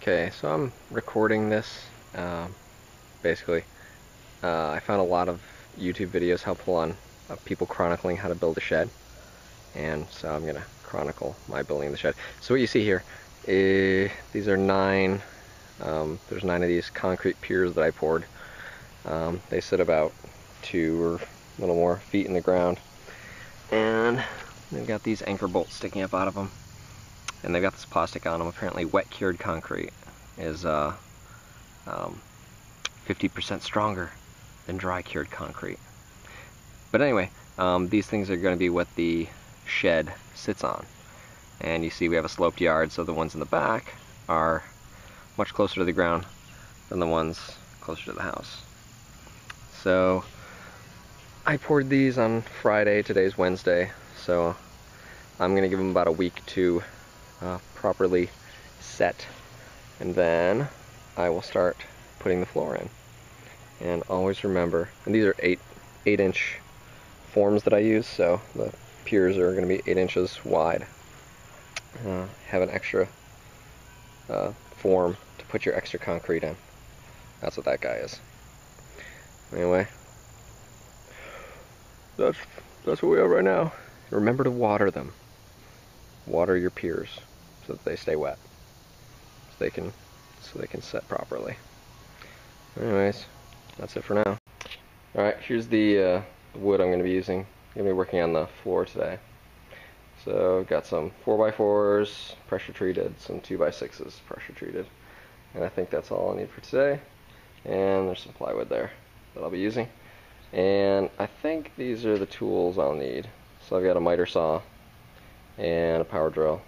Okay, so I'm recording this. Basically, I found a lot of YouTube videos helpful on people chronicling how to build a shed, and so I'm gonna chronicle my building the shed. So what you see here, these are 9. There's 9 of these concrete piers that I poured. They sit about 2 or a little more feet in the ground, and they've got these anchor bolts sticking up out of them, and they've got this plastic on them. Apparently, wet cured concrete is 50% stronger than dry cured concrete. But anyway, these things are going to be what the shed sits on. And you see we have a sloped yard, so the ones in the back are much closer to the ground than the ones closer to the house. So I poured these on Friday, today's Wednesday, so I'm going to give them about a week to properly set, and then I will start putting the floor in. And always remember, and these are 8-inch forms that I use, so the piers are going to be 8 inches wide. Have an extra form to put your extra concrete in. That's what that guy is. Anyway, that's what we have right now. Remember to water them. Water your piers so that they stay wet, so they can set properly. Anyways, that's it for now. Alright, here's the wood I'm going to be using. I'm going to be working on the floor today. So I've got some 4x4s pressure treated, some 2x6s pressure treated, and I think that's all I need for today. And there's some plywood there that I'll be using. And I think these are the tools I'll need. So I've got a miter saw and a power drill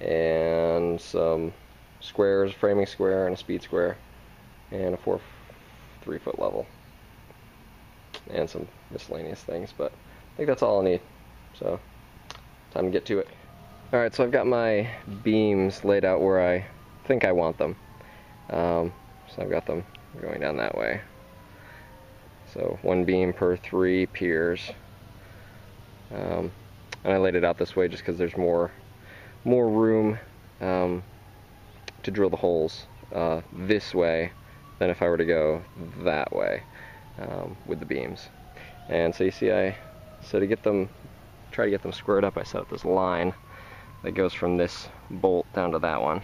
and some squares, framing square and a speed square, and a 3-foot level, and some miscellaneous things, but I think that's all I need. So time to get to it. Alright, so I've got my beams laid out where I think I want them. So I've got them going down that way. So 1 beam per 3 piers. And I laid it out this way just because there's more room to drill the holes this way than if I were to go that way with the beams. And so you see, try to get them squared up, I set up this line that goes from this bolt down to that one,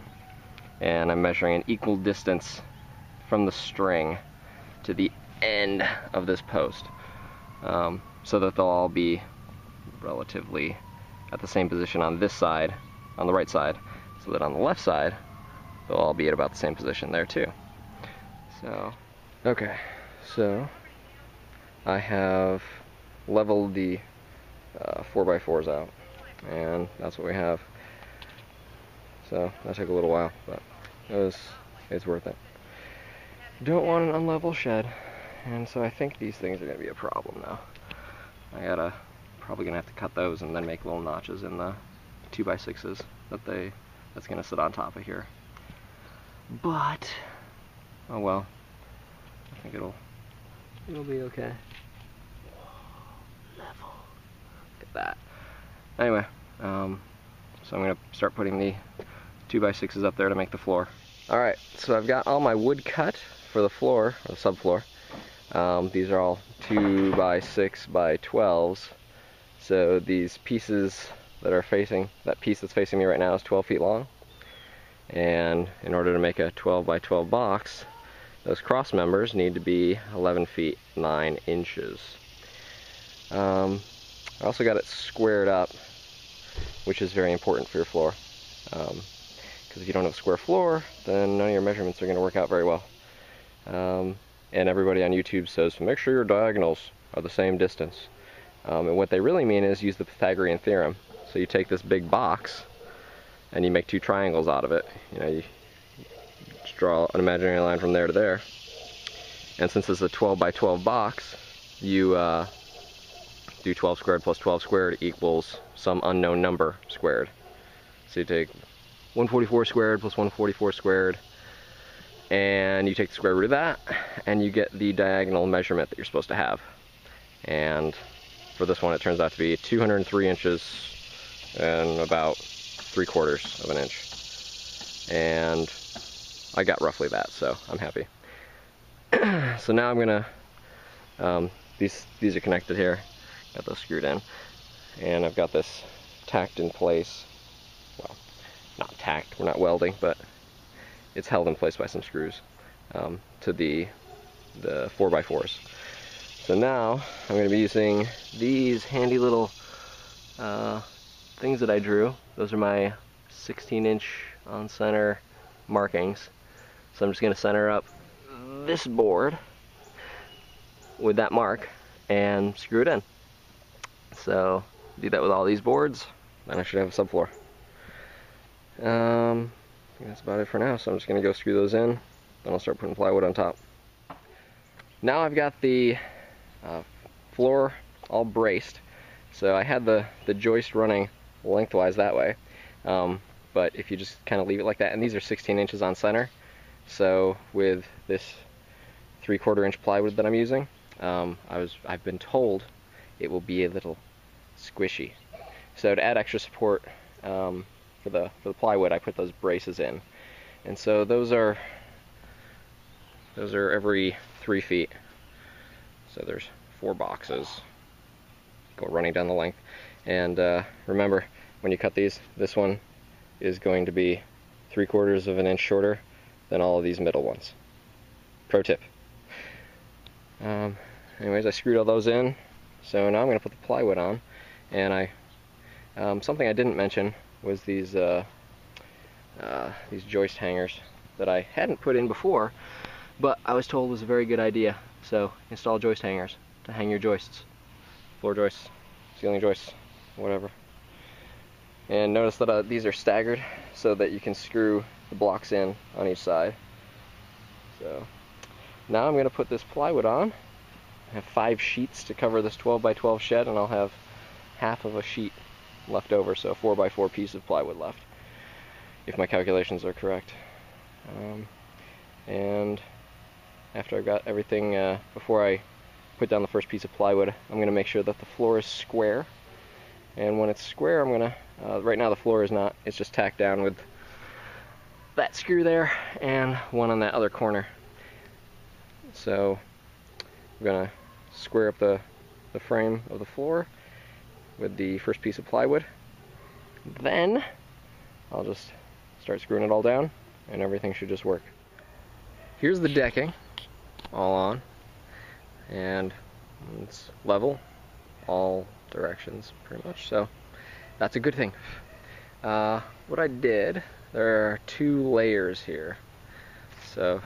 and I'm measuring an equal distance from the string to the end of this post, so that they'll all be relatively at the same position on this side, on the right side, so that on the left side they'll all be at about the same position there too. So, okay, so I have leveled the 4x4s out, and that's what we have. So that took a little while, but it's worth it. Don't want an unlevel shed, and so I think these things are going to be a problem now. Probably gonna have to cut those and then make little notches in the 2x6s that's gonna sit on top of here. But oh well, I think it'll be okay. Level. Look at that. Anyway, so I'm gonna start putting the 2x6s up there to make the floor. Alright, so I've got all my wood cut for the floor, or the subfloor. These are all 2x6x12s. So these pieces that piece that's facing me right now is 12 feet long. And in order to make a 12x12 box, those cross members need to be 11 feet 9 inches. I also got it squared up, which is very important for your floor. Because if you don't have a square floor, then none of your measurements are going to work out very well. And everybody on YouTube says, make sure your diagonals are the same distance. And what they really mean is use the Pythagorean theorem. So you take this big box and you make 2 triangles out of it. You just draw an imaginary line from there to there. And since it's a 12x12 box, you do 12 squared plus 12 squared equals some unknown number squared. So you take 144 squared plus 144 squared, and you take the square root of that, and you get the diagonal measurement that you're supposed to have. And for this one, it turns out to be 203 inches and about 3/4 of an inch. And I got roughly that, so I'm happy. So now I'm gonna, these are connected here, got those screwed in, and I've got this tacked in place. Well, not tacked, we're not welding, but it's held in place by some screws to the 4x4s. So now I'm going to be using these handy little things that I drew. Those are my 16-inch on center markings. So I'm just going to center up this board with that mark and screw it in. So do that with all these boards, then I should have a subfloor. I think that's about it for now, so I'm just going to go screw those in, then I'll start putting plywood on top. Now I've got the floor all braced, so I had the joist running lengthwise that way, but if you just kind of leave it like that, and these are 16 inches on center, so with this 3/4 inch plywood that I'm using, I've been told it will be a little squishy. So to add extra support for the plywood, I put those braces in, and so those are every 3 feet. So there's 4 boxes go running down the length. And remember, when you cut these, this one is going to be 3/4 of an inch shorter than all of these middle ones. Pro tip. Anyways, I screwed all those in, so now I'm going to put the plywood on. And something I didn't mention was these joist hangers that I hadn't put in before, but I was told was a very good idea. So install joist hangers to hang your joists, floor joists, ceiling joists, whatever. And notice that these are staggered so that you can screw the blocks in on each side. So now I'm going to put this plywood on. I have 5 sheets to cover this 12x12 shed, and I'll have half of a sheet left over, so a 4x4 piece of plywood left, if my calculations are correct. And after I've got everything, before I put down the first piece of plywood, I'm going to make sure that the floor is square. And when it's square, I'm going to, right now the floor is not, it's just tacked down with that screw there and one on that other corner. So I'm going to square up the frame of the floor with the first piece of plywood. Then I'll just start screwing it all down and everything should just work. Here's the decking all on, and it's level all directions pretty much, so that's a good thing. What I did, there are 2 layers here. So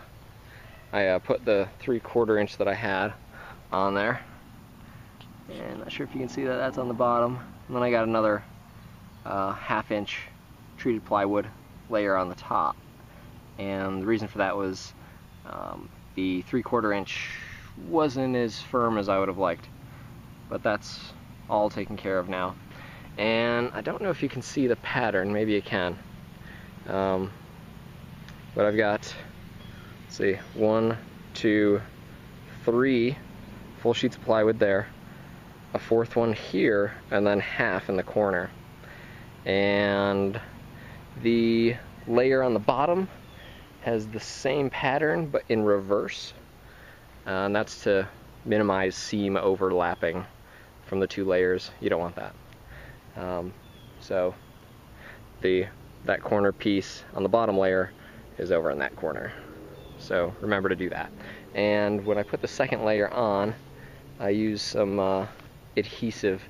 I put the 3/4 inch that I had on there, and not sure if you can see that, that's on the bottom, and then I got another 1/2 inch treated plywood layer on the top. And the reason for that was the 3/4 inch wasn't as firm as I would have liked, but that's all taken care of now. And I don't know if you can see the pattern, maybe you can, but I've got, let's see, 1, 2, 3 full sheets of plywood there, a 4th one here, and then half in the corner. And the layer on the bottom has the same pattern but in reverse, and that's to minimize seam overlapping from the 2 layers. You don't want that. So that corner piece on the bottom layer is over in that corner, so remember to do that. And when I put the second layer on, I use some adhesive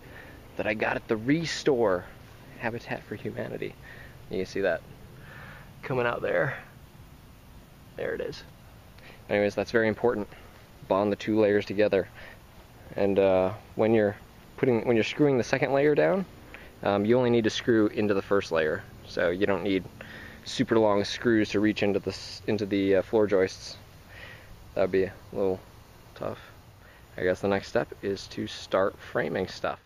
that I got at the Restore, Habitat for Humanity. You can see that coming out there. There it is. Anyways, that's very important. Bond the 2 layers together. And when you're screwing the second layer down, you only need to screw into the first layer. So you don't need super long screws to reach into the floor joists. That'd be a little tough. I guess the next step is to start framing stuff.